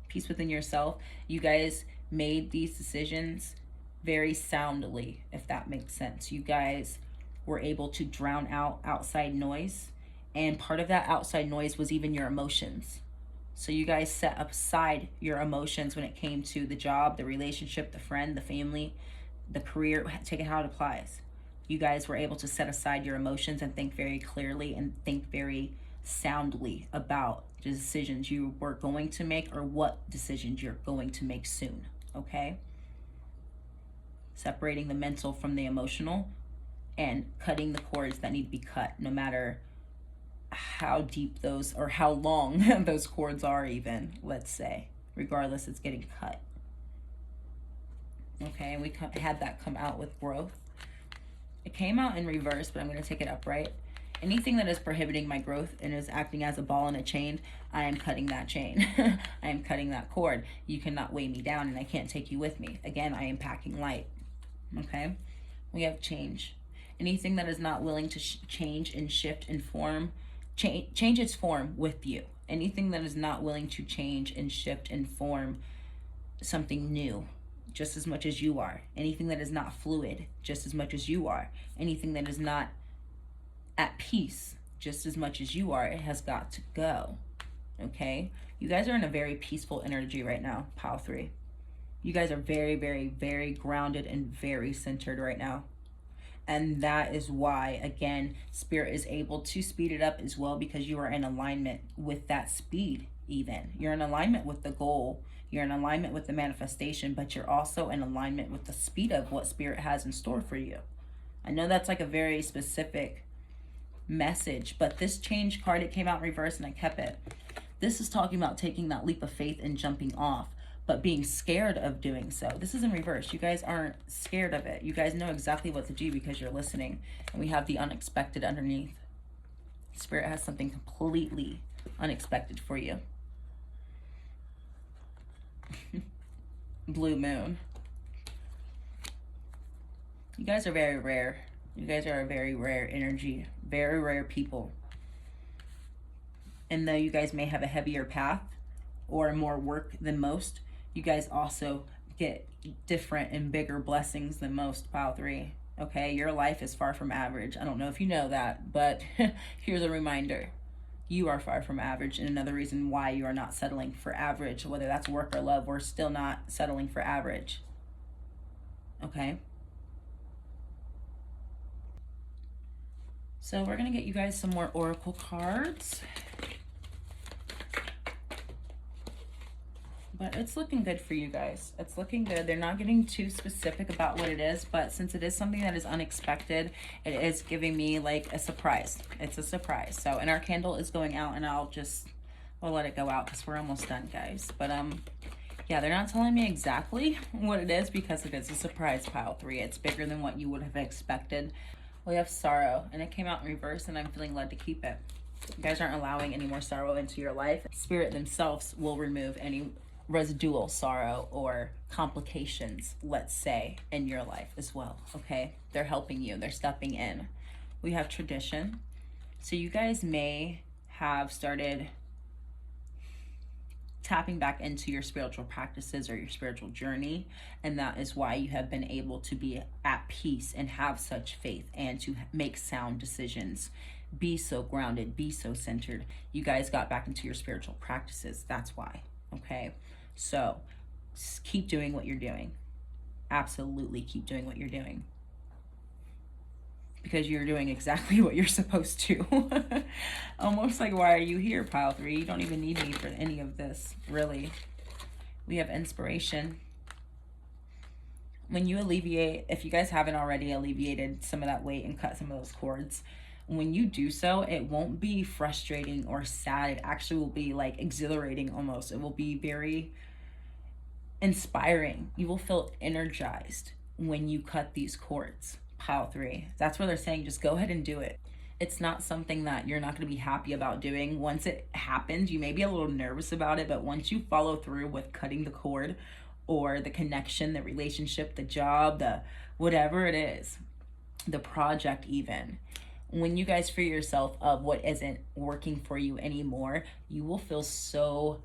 peace within yourself. You guys made these decisions very soundly, if that makes sense. You guys were able to drown out outside noise, and part of that outside noise was even your emotions. So you guys set aside your emotions when it came to the job, the relationship, the friend, the family, the career, take it how it applies. You guys were able to set aside your emotions and think very clearly and think very soundly about the decisions you were going to make or what decisions you're going to make soon, okay? Separating the mental from the emotional and cutting the cords that need to be cut, no matter how deep those or how long those cords are, even, let's say. Regardless, it's getting cut. Okay, and we had that come out with growth. It came out in reverse, but I'm going to take it upright. Anything that is prohibiting my growth and is acting as a ball in a chain, I am cutting that chain. I am cutting that cord. You cannot weigh me down, and I can't take you with me. Again, I am packing light. Okay? We have change. Anything that is not willing to change and shift and form, change its form with you. Anything that is not willing to change and shift and form something new, just as much as you are. Anything that is not fluid, just as much as you are. Anything that is not at peace, just as much as you are, it has got to go. Okay? You guys are in a very peaceful energy right now, pile 3. You guys are very, very, very grounded and very centered right now. And that is why, again, Spirit is able to speed it up as well, because you are in alignment with that speed even. You're in alignment with the goal. You're in alignment with the manifestation, but you're also in alignment with the speed of what Spirit has in store for you. I know that's like a very specific message, but this change card, it came out in reverse and I kept it. This is talking about taking that leap of faith and jumping off, but being scared of doing so. This is in reverse. You guys aren't scared of it. You guys know exactly what to do because you're listening. And we have the unexpected underneath. Spirit has something completely unexpected for you. Blue moon. You guys are very rare. You guys are a very rare energy. Very rare people. And though you guys may have a heavier path, or more work than most, you guys also get different and bigger blessings than most, pile 3. Okay, your life is far from average. I don't know if you know that, but here's a reminder. You are far from average, and another reason why you are not settling for average, whether that's work or love, we're still not settling for average. Okay? So we're going to get you guys some more oracle cards. But it's looking good for you guys. It's looking good. They're not getting too specific about what it is, but since it is something that is unexpected, it is giving me like a surprise. It's a surprise. So, and our candle is going out, and I'll let it go out because we're almost done, guys. But yeah, they're not telling me exactly what it is because it is a surprise, pile 3. It's bigger than what you would have expected. We have sorrow, and it came out in reverse, and I'm feeling led to keep it. You guys aren't allowing any more sorrow into your life. Spirit themselves will remove any residual sorrow or complications, let's say, in your life as well. Okay, they're helping you, they're stepping in. We have tradition. So you guys may have started tapping back into your spiritual practices or your spiritual journey, and that is why you have been able to be at peace and have such faith and to make sound decisions, be so grounded, be so centered. You guys got back into your spiritual practices. That's why. Okay, so keep doing what you're doing. Absolutely keep doing what you're doing, because you're doing exactly what you're supposed to. Almost like, why are you here, pile 3? You don't even need me for any of this, really. We have inspiration. When you alleviate, if you guys haven't already alleviated some of that weight and cut some of those cords, when you do so, it won't be frustrating or sad. It actually will be like exhilarating almost. It will be very inspiring. You will feel energized when you cut these cords, pile 3. That's where they're saying just go ahead and do it. It's not something that you're not going to be happy about doing. Once it happens, you may be a little nervous about it, but once you follow through with cutting the cord or the connection, the relationship, the job, the whatever it is, the project even, when you guys free yourself of what isn't working for you anymore, you will feel so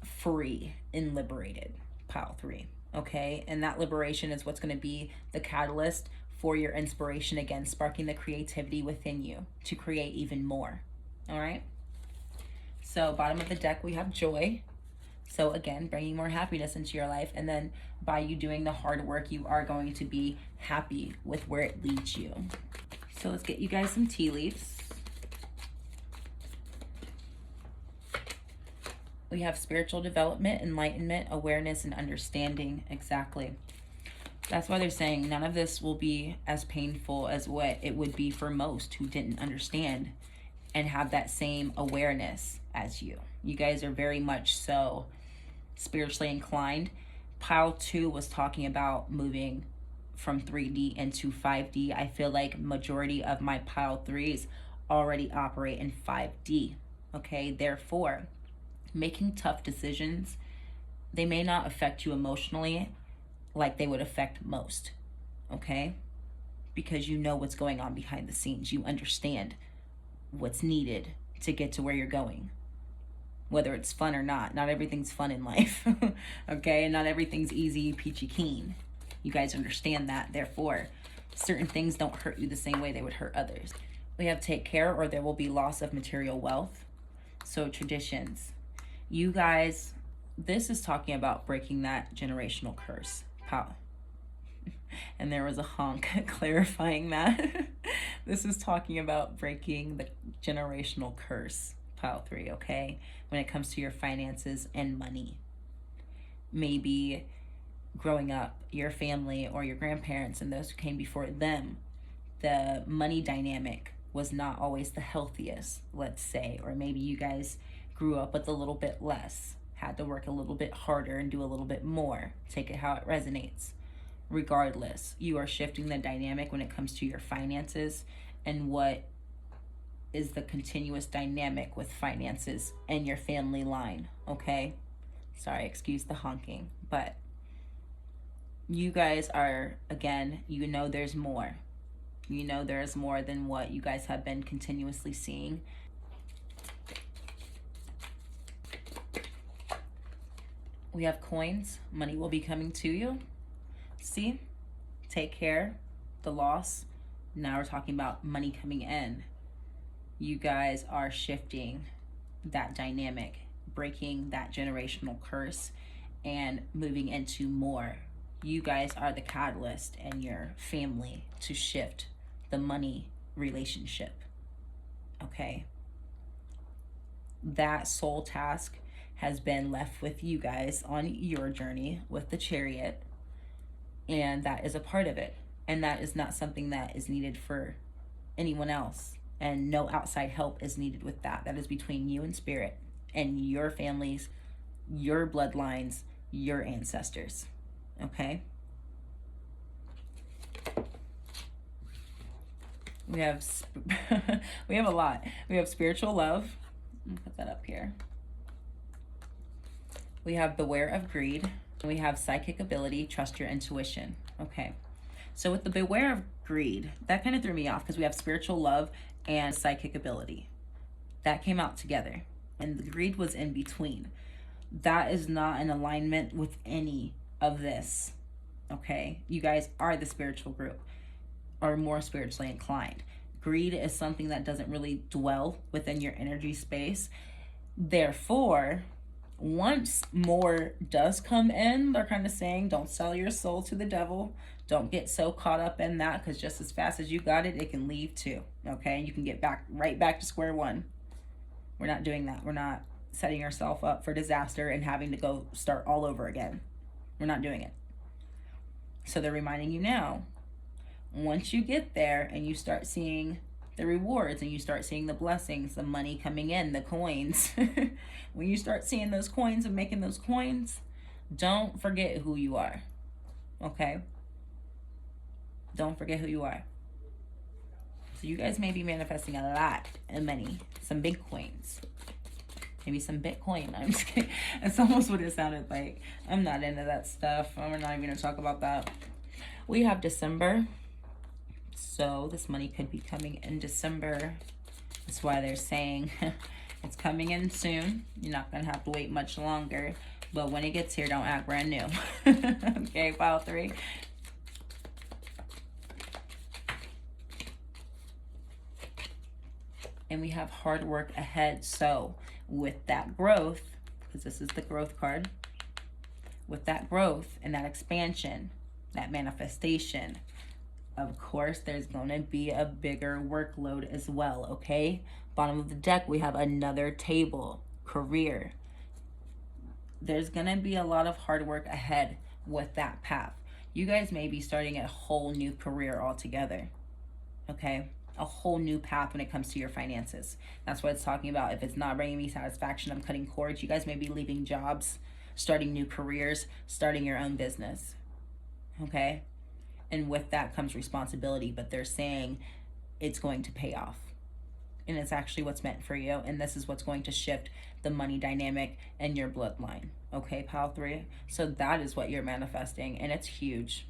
free and liberated, pile 3. Okay, and that liberation is what's going to be the catalyst for your inspiration, again, sparking the creativity within you to create even more. All right, so bottom of the deck we have joy. So again, bringing more happiness into your life, and then by you doing the hard work, you are going to be happy with where it leads you. So let's get you guys some tea leaves. We have spiritual development, enlightenment, awareness, and understanding. Exactly. That's why they're saying none of this will be as painful as what it would be for most who didn't understand and have that same awareness as you. You guys are very much so spiritually inclined. Pile 2 was talking about moving from 3D into 5D. I feel like majority of my pile 3s already operate in 5D. Okay, therefore, making tough decisions, they may not affect you emotionally like they would affect most. Okay, because you know what's going on behind the scenes. You understand what's needed to get to where you're going, whether it's fun or not. Not everything's fun in life. Okay, and not everything's easy peachy keen. You guys understand that. Therefore, certain things don't hurt you the same way they would hurt others. We have take care or there will be loss of material wealth. So traditions. You guys, this is talking about breaking that generational curse. Pow. And there was a honk clarifying that. This is talking about breaking the generational curse, pile 3, okay? When it comes to your finances and money. Maybe growing up, your family or your grandparents and those who came before them, the money dynamic was not always the healthiest, let's say, or maybe you guys grew up with a little bit less, had to work a little bit harder and do a little bit more. Take it how it resonates. Regardless, you are shifting the dynamic when it comes to your finances and what is the continuous dynamic with finances and your family line, okay? Sorry, excuse the honking, but you guys are, again, you know there's more. You know there's more than what you guys have been continuously seeing. We have coins. Money will be coming to you. See? Take care. The loss. Now we're talking about money coming in. You guys are shifting that dynamic, breaking that generational curse, and moving into more. You guys are the catalyst and your family to shift the money relationship. Okay? That soul task has been left with you guys on your journey with the Chariot, and that is a part of it. And that is not something that is needed for anyone else, and no outside help is needed with that. That is between you and Spirit and your families, your bloodlines, your ancestors. Okay? We have we have a lot. We have spiritual love. Let me put that up here. We have beware of greed. We have psychic ability, trust your intuition. Okay. So with the beware of greed, that kind of threw me off because we have spiritual love and psychic ability. That came out together. And the greed was in between. That is not in alignment with any of this. Okay? You guys are the spiritual group, or more spiritually inclined. Greed is something that doesn't really dwell within your energy space. Therefore, once more does come in, they're kind of saying, don't sell your soul to the devil. Don't get so caught up in that, because just as fast as you got it, it can leave too. Okay? You can get right back to square one. We're not doing that. We're not setting ourselves up for disaster and having to go start all over again. We're not doing it. So they're reminding you now, once you get there and you start seeing the rewards and you start seeing the blessings, the money coming in, the coins, when you start seeing those coins and making those coins, don't forget who you are. Okay? Don't forget who you are. So you guys may be manifesting a lot of money, some big coins, maybe some Bitcoin. I'm just kidding. That's almost what it sounded like. I'm not into that stuff. We're not even going to talk about that. We have December. So this money could be coming in December. That's why they're saying it's coming in soon. You're not going to have to wait much longer. But when it gets here, don't act brand new. Okay, pile 3. And we have hard work ahead. So with that growth, because this is the growth card, with that growth and that expansion, that manifestation, of course, there's going to be a bigger workload as well, okay? Bottom of the deck, we have another table, career. There's going to be a lot of hard work ahead with that path. You guys may be starting a whole new career altogether, okay? A whole new path when it comes to your finances. That's what it's talking about. If it's not bringing me satisfaction, I'm cutting cords. You guys may be leaving jobs, starting new careers, starting your own business, okay? And with that comes responsibility, but they're saying it's going to pay off. And it's actually what's meant for you. And this is what's going to shift the money dynamic in your bloodline. Okay, pile 3. So that is what you're manifesting. And it's huge.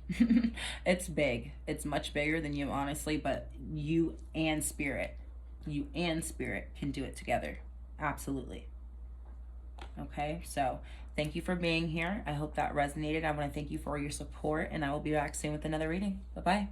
It's big. It's much bigger than you, honestly. But you and Spirit can do it together. Absolutely. Okay, so thank you for being here. I hope that resonated. I want to thank you for your support, and I will be back soon with another reading. Bye-bye.